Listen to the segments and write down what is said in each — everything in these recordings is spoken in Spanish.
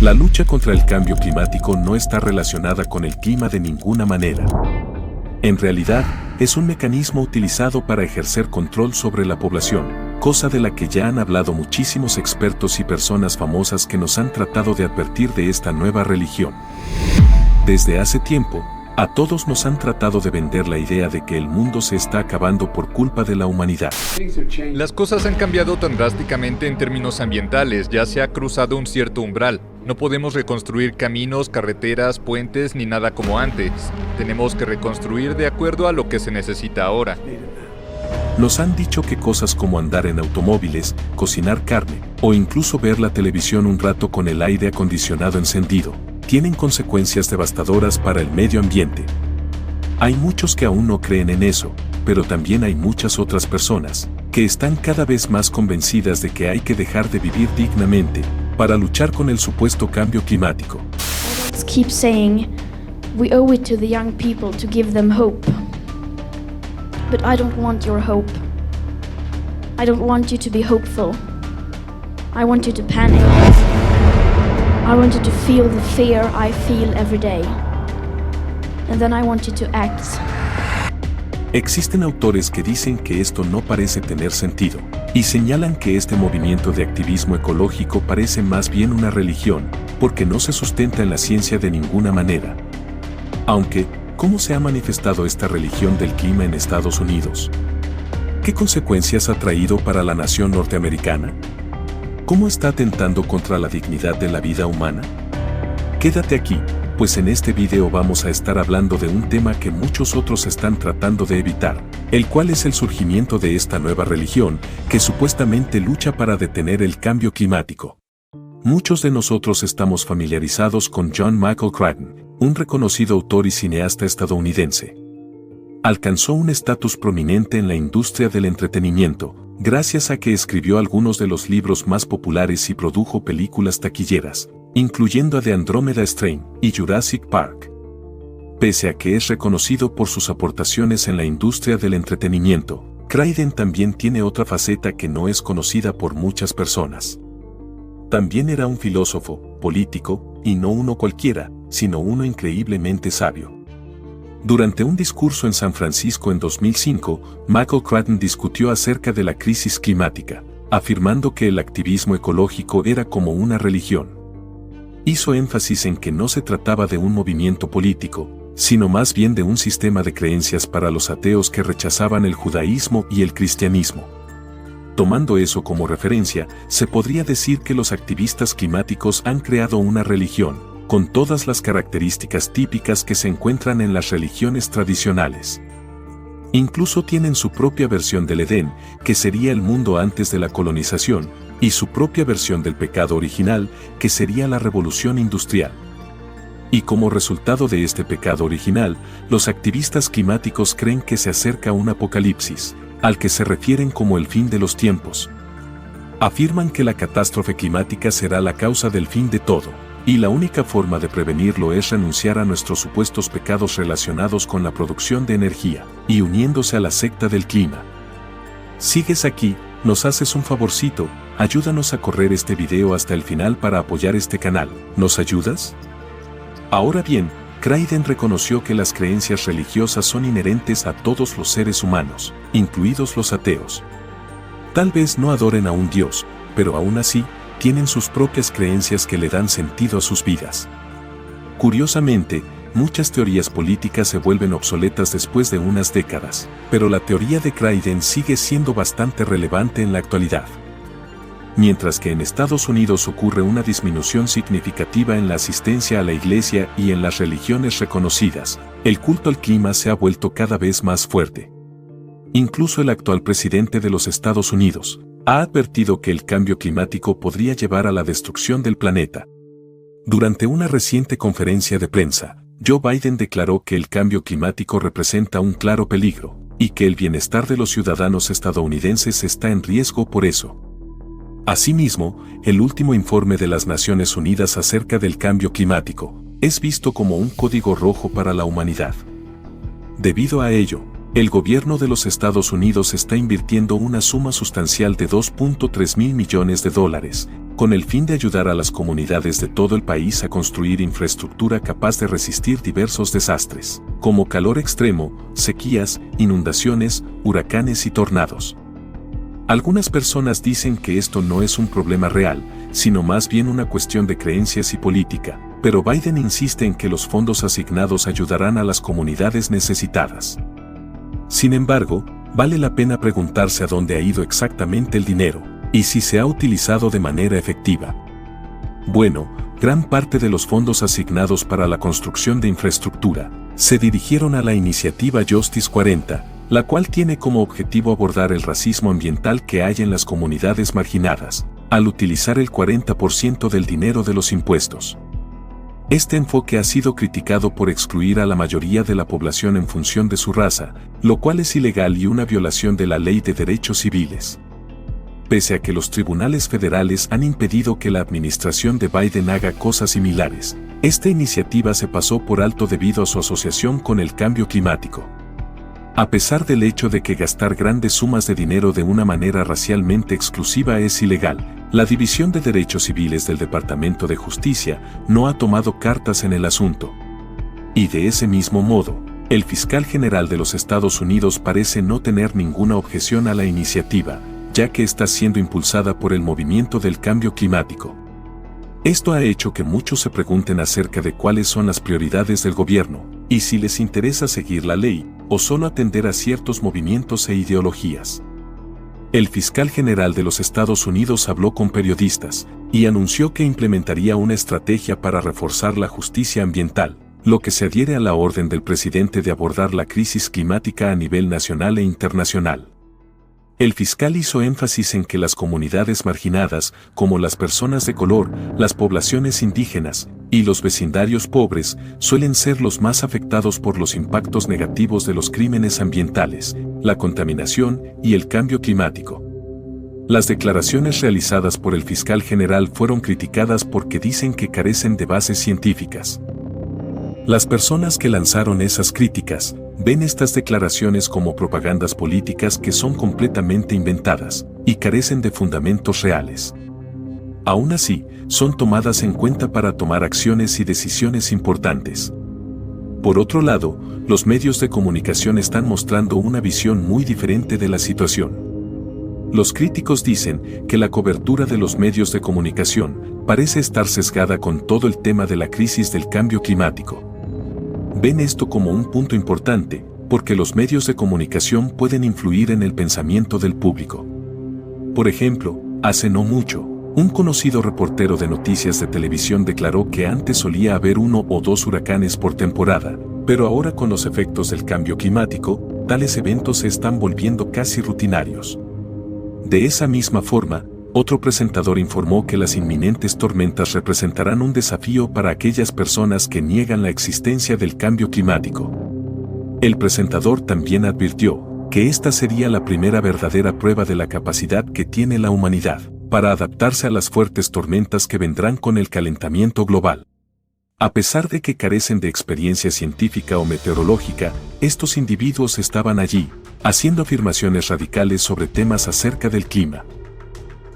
La lucha contra el cambio climático no está relacionada con el clima de ninguna manera. En realidad, es un mecanismo utilizado para ejercer control sobre la población, cosa de la que ya han hablado muchísimos expertos y personas famosas que nos han tratado de advertir de esta nueva religión. Desde hace tiempo, a todos nos han tratado de vender la idea de que el mundo se está acabando por culpa de la humanidad. Las cosas han cambiado tan drásticamente en términos ambientales, ya se ha cruzado un cierto umbral. No podemos reconstruir caminos, carreteras, puentes ni nada como antes. Tenemos que reconstruir de acuerdo a lo que se necesita ahora. Nos han dicho que cosas como andar en automóviles, cocinar carne o incluso ver la televisión un rato con el aire acondicionado encendido tienen consecuencias devastadoras para el medio ambiente. Hay muchos que aún no creen en eso, pero también hay muchas otras personas que están cada vez más convencidas de que hay que dejar de vivir dignamente para luchar con el supuesto cambio climático. Keep saying we owe it to the young people to give them hope. But I don't want your hope. I don't want you to be hopeful. I want you to panic. I want you to feel the fear I feel every day. And then I want you to act. Existen autores que dicen que esto no parece tener sentido, y señalan que este movimiento de activismo ecológico parece más bien una religión, porque no se sustenta en la ciencia de ninguna manera. Aunque, ¿cómo se ha manifestado esta religión del clima en Estados Unidos? ¿Qué consecuencias ha traído para la nación norteamericana? ¿Cómo está atentando contra la dignidad de la vida humana? Quédate aquí, pues en este video vamos a estar hablando de un tema que muchos otros están tratando de evitar, el cual es el surgimiento de esta nueva religión que supuestamente lucha para detener el cambio climático. Muchos de nosotros estamos familiarizados con John Michael Crichton, un reconocido autor y cineasta estadounidense. Alcanzó un estatus prominente en la industria del entretenimiento, gracias a que escribió algunos de los libros más populares y produjo películas taquilleras, incluyendo a The Andromeda Strain y Jurassic Park. Pese a que es reconocido por sus aportaciones en la industria del entretenimiento, Crichton también tiene otra faceta que no es conocida por muchas personas. También era un filósofo, político, y no uno cualquiera, sino uno increíblemente sabio. Durante un discurso en San Francisco en 2005, Michael Crichton discutió acerca de la crisis climática, afirmando que el activismo ecológico era como una religión. Hizo énfasis en que no se trataba de un movimiento político, sino más bien de un sistema de creencias para los ateos que rechazaban el judaísmo y el cristianismo. Tomando eso como referencia, se podría decir que los activistas climáticos han creado una religión, con todas las características típicas que se encuentran en las religiones tradicionales. Incluso tienen su propia versión del Edén, que sería el mundo antes de la colonización, y su propia versión del pecado original, que sería la revolución industrial. Y como resultado de este pecado original, los activistas climáticos creen que se acerca un apocalipsis, al que se refieren como el fin de los tiempos. Afirman que la catástrofe climática será la causa del fin de todo, y la única forma de prevenirlo es renunciar a nuestros supuestos pecados relacionados con la producción de energía, y uniéndose a la secta del clima. ¿Sigues aquí? ¿Nos haces un favorcito? Ayúdanos a correr este video hasta el final para apoyar este canal. ¿Nos ayudas? Ahora bien, Crichton reconoció que las creencias religiosas son inherentes a todos los seres humanos, incluidos los ateos. Tal vez no adoren a un Dios, pero aún así, tienen sus propias creencias que le dan sentido a sus vidas. Curiosamente, muchas teorías políticas se vuelven obsoletas después de unas décadas, pero la teoría de Crichton sigue siendo bastante relevante en la actualidad. Mientras que en Estados Unidos ocurre una disminución significativa en la asistencia a la iglesia y en las religiones reconocidas, el culto al clima se ha vuelto cada vez más fuerte. Incluso el actual presidente de los Estados Unidos ha advertido que el cambio climático podría llevar a la destrucción del planeta. Durante una reciente conferencia de prensa, Joe Biden declaró que el cambio climático representa un claro peligro, y que el bienestar de los ciudadanos estadounidenses está en riesgo por eso. Asimismo, el último informe de las Naciones Unidas acerca del cambio climático es visto como un código rojo para la humanidad. Debido a ello, El gobierno de los Estados Unidos está invirtiendo una suma sustancial de 2.3 mil millones de dólares, con el fin de ayudar a las comunidades de todo el país a construir infraestructura capaz de resistir diversos desastres, como calor extremo, sequías, inundaciones, huracanes y tornados. Algunas personas dicen que esto no es un problema real, sino más bien una cuestión de creencias y política, pero Biden insiste en que los fondos asignados ayudarán a las comunidades necesitadas. Sin embargo, vale la pena preguntarse a dónde ha ido exactamente el dinero, y si se ha utilizado de manera efectiva. Bueno, gran parte de los fondos asignados para la construcción de infraestructura se dirigieron a la iniciativa Justice 40, la cual tiene como objetivo abordar el racismo ambiental que hay en las comunidades marginadas, al utilizar el 40% del dinero de los impuestos. Este enfoque ha sido criticado por excluir a la mayoría de la población en función de su raza, lo cual es ilegal y una violación de la Ley de Derechos Civiles. Pese a que los tribunales federales han impedido que la administración de Biden haga cosas similares, esta iniciativa se pasó por alto debido a su asociación con el cambio climático. A pesar del hecho de que gastar grandes sumas de dinero de una manera racialmente exclusiva es ilegal, la División de Derechos Civiles del Departamento de Justicia no ha tomado cartas en el asunto. Y de ese mismo modo, el fiscal general de los Estados Unidos parece no tener ninguna objeción a la iniciativa, ya que está siendo impulsada por el movimiento del cambio climático. Esto ha hecho que muchos se pregunten acerca de cuáles son las prioridades del gobierno, y si les interesa seguir la ley, o solo atender a ciertos movimientos e ideologías. El fiscal general de los Estados Unidos habló con periodistas, y anunció que implementaría una estrategia para reforzar la justicia ambiental, lo que se adhiere a la orden del presidente de abordar la crisis climática a nivel nacional e internacional. El fiscal hizo énfasis en que las comunidades marginadas, como las personas de color, las poblaciones indígenas y los vecindarios pobres, suelen ser los más afectados por los impactos negativos de los crímenes ambientales, la contaminación y el cambio climático. Las declaraciones realizadas por el fiscal general fueron criticadas porque dicen que carecen de bases científicas. Las personas que lanzaron esas críticas ven estas declaraciones como propagandas políticas que son completamente inventadas y carecen de fundamentos reales. Aún así, son tomadas en cuenta para tomar acciones y decisiones importantes. Por otro lado, los medios de comunicación están mostrando una visión muy diferente de la situación. Los críticos dicen que la cobertura de los medios de comunicación parece estar sesgada con todo el tema de la crisis del cambio climático. Ven esto como un punto importante, porque los medios de comunicación pueden influir en el pensamiento del público. Por ejemplo, hace no mucho, un conocido reportero de noticias de televisión declaró que antes solía haber 1 o 2 huracanes por temporada, pero ahora con los efectos del cambio climático, tales eventos se están volviendo casi rutinarios. De esa misma forma, otro presentador informó que las inminentes tormentas representarán un desafío para aquellas personas que niegan la existencia del cambio climático. El presentador también advirtió que esta sería la primera verdadera prueba de la capacidad que tiene la humanidad para adaptarse a las fuertes tormentas que vendrán con el calentamiento global. A pesar de que carecen de experiencia científica o meteorológica, estos individuos estaban allí, haciendo afirmaciones radicales sobre temas acerca del clima.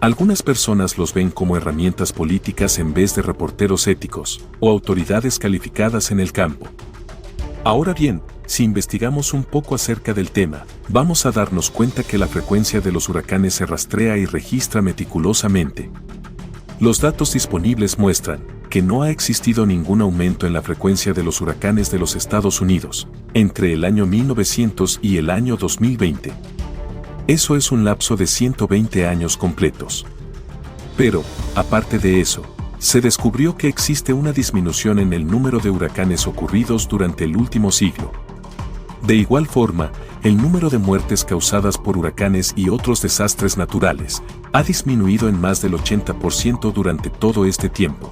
Algunas personas los ven como herramientas políticas en vez de reporteros éticos o autoridades calificadas en el campo. Ahora bien, si investigamos un poco acerca del tema, vamos a darnos cuenta que la frecuencia de los huracanes se rastrea y registra meticulosamente. Los datos disponibles muestran que no ha existido ningún aumento en la frecuencia de los huracanes de los Estados Unidos entre el año 1900 y el año 2020. Eso es un lapso de 120 años completos. Pero, aparte de eso, se descubrió que existe una disminución en el número de huracanes ocurridos durante el último siglo. De igual forma, el número de muertes causadas por huracanes y otros desastres naturales ha disminuido en más del 80% durante todo este tiempo.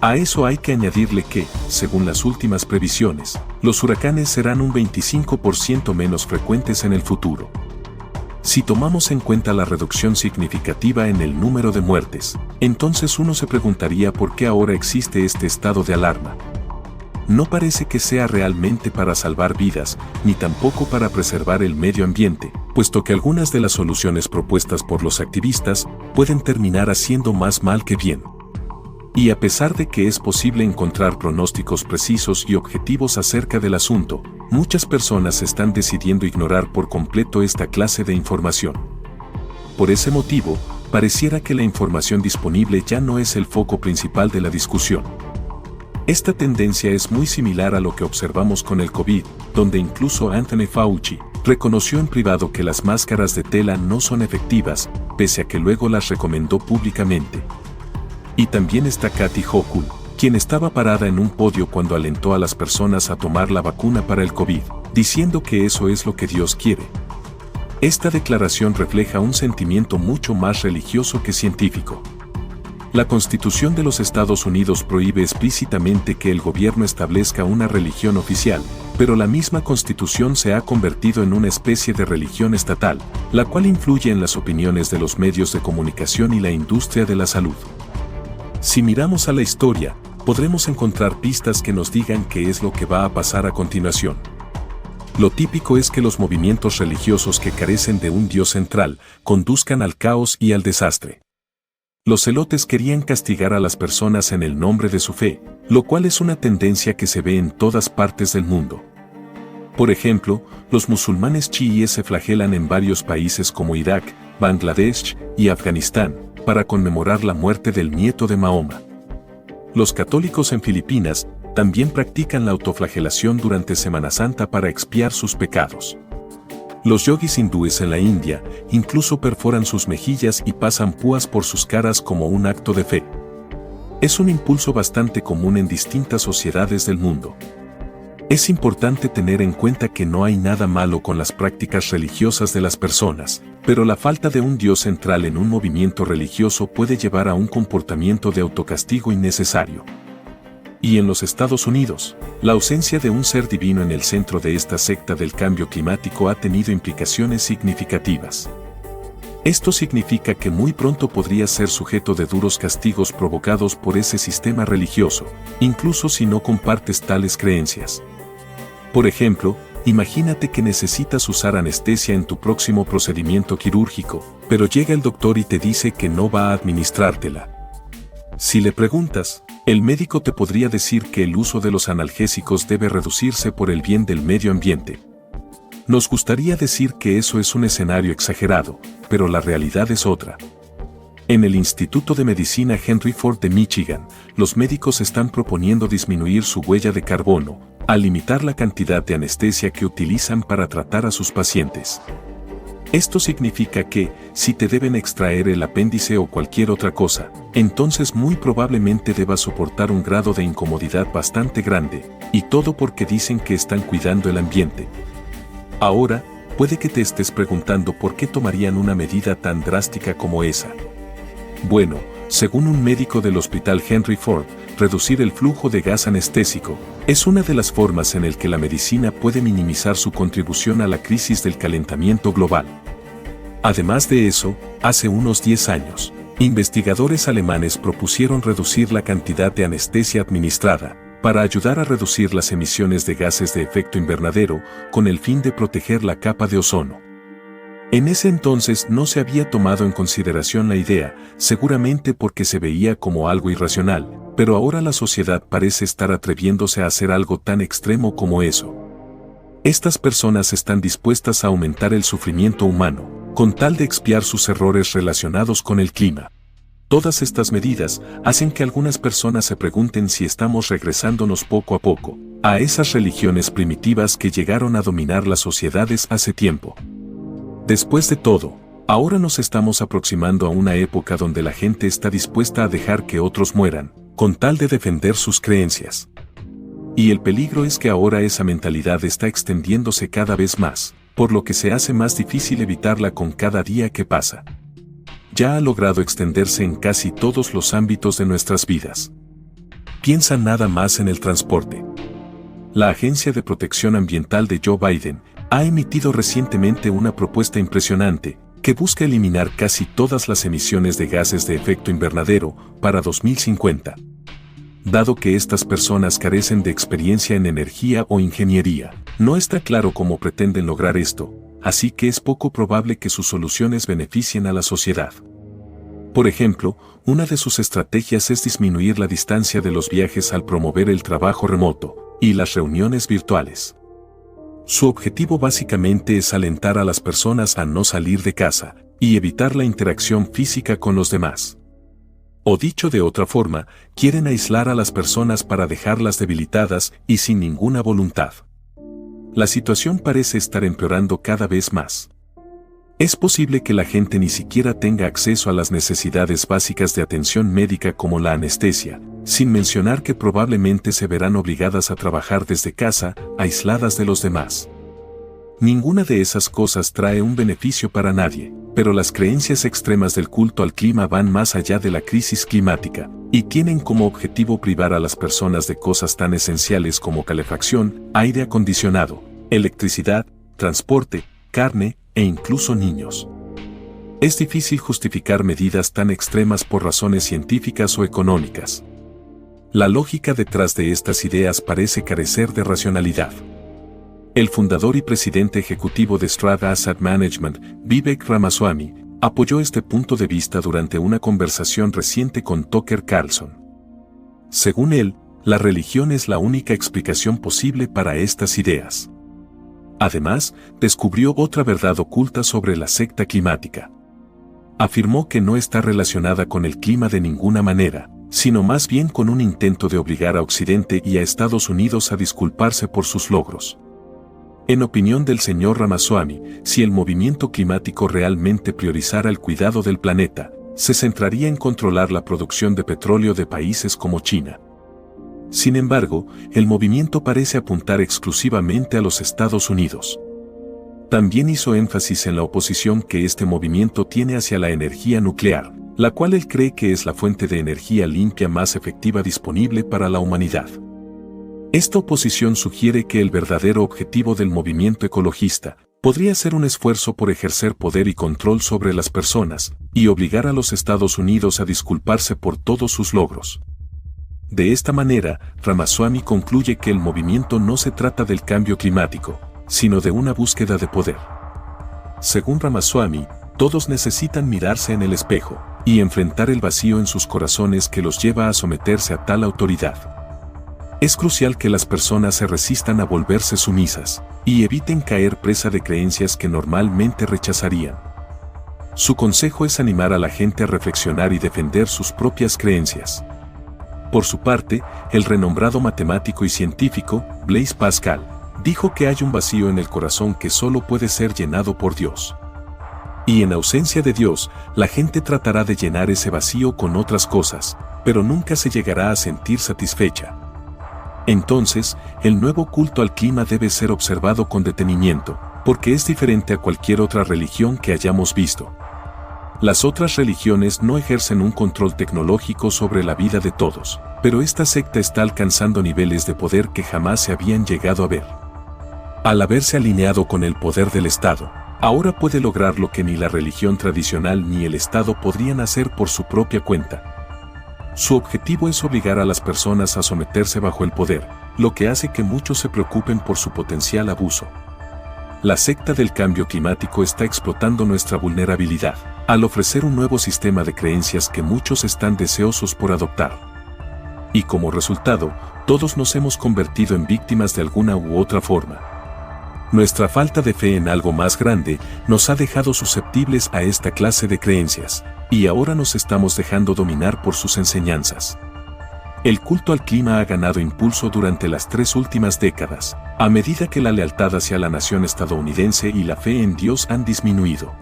A eso hay que añadirle que, según las últimas previsiones, los huracanes serán un 25% menos frecuentes en el futuro. Si tomamos en cuenta la reducción significativa en el número de muertes, entonces uno se preguntaría por qué ahora existe este estado de alarma. no parece que sea realmente para salvar vidas, ni tampoco para preservar el medio ambiente, puesto que algunas de las soluciones propuestas por los activistas pueden terminar haciendo más mal que bien. Y a pesar de que es posible encontrar pronósticos precisos y objetivos acerca del asunto, muchas personas están decidiendo ignorar por completo esta clase de información. Por ese motivo, pareciera que la información disponible ya no es el foco principal de la discusión. Esta tendencia es muy similar a lo que observamos con el COVID, donde incluso Anthony Fauci reconoció en privado que las máscaras de tela no son efectivas, pese a que luego las recomendó públicamente. Y también está Kathy Hochul, quien estaba parada en un podio cuando alentó a las personas a tomar la vacuna para el COVID, diciendo que eso es lo que Dios quiere. Esta declaración refleja un sentimiento mucho más religioso que científico. La Constitución de los Estados Unidos prohíbe explícitamente que el gobierno establezca una religión oficial, pero la misma Constitución se ha convertido en una especie de religión estatal, la cual influye en las opiniones de los medios de comunicación y la industria de la salud. Si miramos a la historia, podremos encontrar pistas que nos digan qué es lo que va a pasar a continuación. Lo típico es que los movimientos religiosos que carecen de un Dios central conduzcan al caos y al desastre. Los celotes querían castigar a las personas en el nombre de su fe, lo cual es una tendencia que se ve en todas partes del mundo. Por ejemplo, los musulmanes chiíes se flagelan en varios países como Irak, Bangladesh y Afganistán, para conmemorar la muerte del nieto de Mahoma. Los católicos en Filipinas también practican la autoflagelación durante Semana Santa para expiar sus pecados. Los yogis hindúes en la India incluso perforan sus mejillas y pasan púas por sus caras como un acto de fe. Es un impulso bastante común en distintas sociedades del mundo. Es importante tener en cuenta que no hay nada malo con las prácticas religiosas de las personas, pero la falta de un Dios central en un movimiento religioso puede llevar a un comportamiento de autocastigo innecesario. Y en los Estados Unidos, la ausencia de un ser divino en el centro de esta secta del cambio climático ha tenido implicaciones significativas. Esto significa que muy pronto podría ser sujeto de duros castigos provocados por ese sistema religioso, incluso si no compartes tales creencias. Por ejemplo, imagínate que necesitas usar anestesia en tu próximo procedimiento quirúrgico, pero llega el doctor y te dice que no va a administrártela. Si le preguntas, el médico te podría decir que el uso de los analgésicos debe reducirse por el bien del medio ambiente. Nos gustaría decir que eso es un escenario exagerado, pero la realidad es otra. En el Instituto de Medicina Henry Ford de Michigan, los médicos están proponiendo disminuir su huella de carbono, al limitar la cantidad de anestesia que utilizan para tratar a sus pacientes. Esto significa que, si te deben extraer el apéndice o cualquier otra cosa, entonces muy probablemente debas soportar un grado de incomodidad bastante grande, y todo porque dicen que están cuidando el ambiente. Ahora, puede que te estés preguntando por qué tomarían una medida tan drástica como esa. Bueno, según un médico del Hospital Henry Ford, reducir el flujo de gas anestésico es una de las formas en el que la medicina puede minimizar su contribución a la crisis del calentamiento global. Además de eso, hace unos 10 años, investigadores alemanes propusieron reducir la cantidad de anestesia administrada para ayudar a reducir las emisiones de gases de efecto invernadero con el fin de proteger la capa de ozono. En ese entonces no se había tomado en consideración la idea, seguramente porque se veía como algo irracional, pero ahora la sociedad parece estar atreviéndose a hacer algo tan extremo como eso. Estas personas están dispuestas a aumentar el sufrimiento humano, con tal de expiar sus errores relacionados con el clima. Todas estas medidas hacen que algunas personas se pregunten si estamos regresándonos poco a poco a esas religiones primitivas que llegaron a dominar las sociedades hace tiempo. Después de todo, ahora nos estamos aproximando a una época donde la gente está dispuesta a dejar que otros mueran, con tal de defender sus creencias. Y el peligro es que ahora esa mentalidad está extendiéndose cada vez más, por lo que se hace más difícil evitarla con cada día que pasa. Ya ha logrado extenderse en casi todos los ámbitos de nuestras vidas. Piensa nada más en el transporte. La Agencia de Protección Ambiental de Joe Biden ha emitido recientemente una propuesta impresionante que busca eliminar casi todas las emisiones de gases de efecto invernadero para 2050. dado que estas personas carecen de experiencia en energía o ingeniería. No está claro cómo pretenden lograr esto, así que es poco probable que sus soluciones beneficien a la sociedad. Por ejemplo, una de sus estrategias es disminuir la distancia de los viajes al promover el trabajo remoto y las reuniones virtuales. Su objetivo básicamente es alentar a las personas a no salir de casa y evitar la interacción física con los demás. O dicho de otra forma, quieren aislar a las personas para dejarlas debilitadas y sin ninguna voluntad. La situación parece estar empeorando cada vez más. Es posible que la gente ni siquiera tenga acceso a las necesidades básicas de atención médica como la anestesia, sin mencionar que probablemente se verán obligadas a trabajar desde casa, aisladas de los demás. Ninguna de esas cosas trae un beneficio para nadie, pero las creencias extremas del culto al clima van más allá de la crisis climática, y tienen como objetivo privar a las personas de cosas tan esenciales como calefacción, aire acondicionado, electricidad, transporte, carne e incluso niños. Es difícil justificar medidas tan extremas por razones científicas o económicas. La lógica detrás de estas ideas parece carecer de racionalidad. El fundador y presidente ejecutivo de Strata Asset Management, Vivek Ramaswamy, apoyó este punto de vista durante una conversación reciente con Tucker Carlson. Según él, la religión es la única explicación posible para estas ideas. Además, descubrió otra verdad oculta sobre la secta climática. Afirmó que no está relacionada con el clima de ninguna manera, sino más bien con un intento de obligar a Occidente y a Estados Unidos a disculparse por sus logros. En opinión del señor Ramaswamy, si el movimiento climático realmente priorizara el cuidado del planeta, se centraría en controlar la producción de petróleo de países como China. Sin embargo, el movimiento parece apuntar exclusivamente a los Estados Unidos. También hizo énfasis en la oposición que este movimiento tiene hacia la energía nuclear, la cual él cree que es la fuente de energía limpia más efectiva disponible para la humanidad. Esta oposición sugiere que el verdadero objetivo del movimiento ecologista podría ser un esfuerzo por ejercer poder y control sobre las personas y obligar a los Estados Unidos a disculparse por todos sus logros. De esta manera, Ramaswamy concluye que el movimiento no se trata del cambio climático, sino de una búsqueda de poder. Según Ramaswamy, todos necesitan mirarse en el espejo y enfrentar el vacío en sus corazones que los lleva a someterse a tal autoridad. Es crucial que las personas se resistan a volverse sumisas y eviten caer presa de creencias que normalmente rechazarían. Su consejo es animar a la gente a reflexionar y defender sus propias creencias. Por su parte, el renombrado matemático y científico, Blaise Pascal, dijo que hay un vacío en el corazón que solo puede ser llenado por Dios. Y en ausencia de Dios, la gente tratará de llenar ese vacío con otras cosas, pero nunca se llegará a sentir satisfecha. Entonces, el nuevo culto al clima debe ser observado con detenimiento, porque es diferente a cualquier otra religión que hayamos visto. Las otras religiones no ejercen un control tecnológico sobre la vida de todos, pero esta secta está alcanzando niveles de poder que jamás se habían llegado a ver. Al haberse alineado con el poder del Estado, ahora puede lograr lo que ni la religión tradicional ni el Estado podrían hacer por su propia cuenta. Su objetivo es obligar a las personas a someterse bajo el poder, lo que hace que muchos se preocupen por su potencial abuso. La secta del cambio climático está explotando nuestra vulnerabilidad, al ofrecer un nuevo sistema de creencias que muchos están deseosos por adoptar. Y como resultado, todos nos hemos convertido en víctimas de alguna u otra forma. Nuestra falta de fe en algo más grande nos ha dejado susceptibles a esta clase de creencias, y ahora nos estamos dejando dominar por sus enseñanzas. El culto al clima ha ganado impulso durante las 3 últimas décadas, a medida que la lealtad hacia la nación estadounidense y la fe en Dios han disminuido.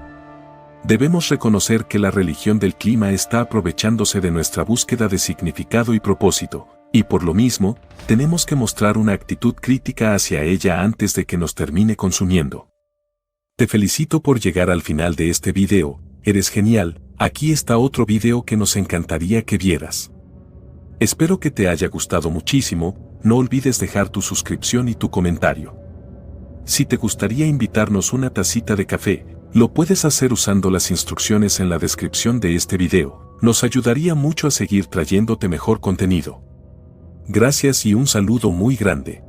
Debemos reconocer que la religión del clima está aprovechándose de nuestra búsqueda de significado y propósito, y por lo mismo, tenemos que mostrar una actitud crítica hacia ella antes de que nos termine consumiendo. Te felicito por llegar al final de este video, eres genial. Aquí está otro video que nos encantaría que vieras. Espero que te haya gustado muchísimo, no olvides dejar tu suscripción y tu comentario. Si te gustaría invitarnos una tacita de café, lo puedes hacer usando las instrucciones en la descripción de este video, nos ayudaría mucho a seguir trayéndote mejor contenido. Gracias y un saludo muy grande.